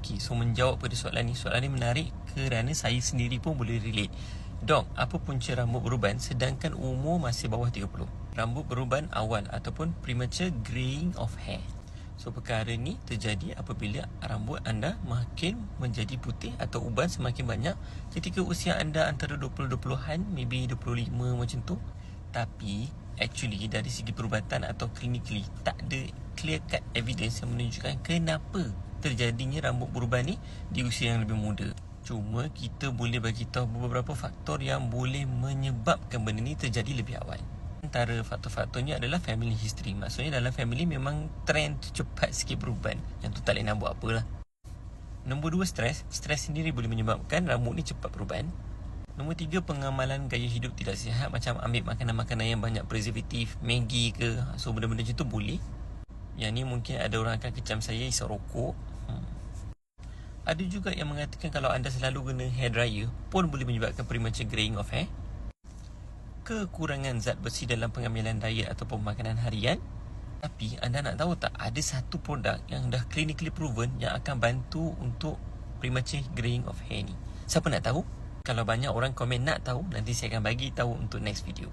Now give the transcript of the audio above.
Okey, so menjawab pada soalan ni menarik kerana saya sendiri pun boleh relate. Dok, apa punca rambut beruban sedangkan umur masih bawah 30? Rambut beruban awal ataupun premature greying of hair. So perkara ni terjadi apabila rambut anda makin menjadi putih atau uban semakin banyak ketika usia anda antara 20-20an, maybe 25 macam tu. Tapi actually dari segi perubatan atau clinically tak ada clear cut evidence yang menunjukkan kenapa terjadinya rambut beruban ni di usia yang lebih muda. Cuma kita boleh bagi tahu beberapa faktor yang boleh menyebabkan benda ni terjadi lebih awal. Antara faktor-faktornya adalah family history. Maksudnya dalam family memang trend cepat sikit beruban. Yang tu tak boleh nak buat apalah. Nombor 2, stres. Stres sendiri boleh menyebabkan rambut ni cepat beruban. Nombor 3, pengamalan gaya hidup tidak sihat. Macam ambil makanan-makanan yang banyak preservatif, Maggi ke. So benda-benda macam tu boleh. Yang ni mungkin ada orang akan kecam saya isap rokok. Ada juga yang mengatakan kalau anda selalu guna hair dryer pun boleh menyebabkan premature greying of hair. Kekurangan zat besi dalam pengambilan diet ataupun makanan harian. Tapi anda nak tahu tak, ada satu produk yang dah clinically proven yang akan bantu untuk premature greying of hair ni. Siapa nak tahu? Kalau banyak orang komen nak tahu, nanti saya akan bagi tahu untuk next video.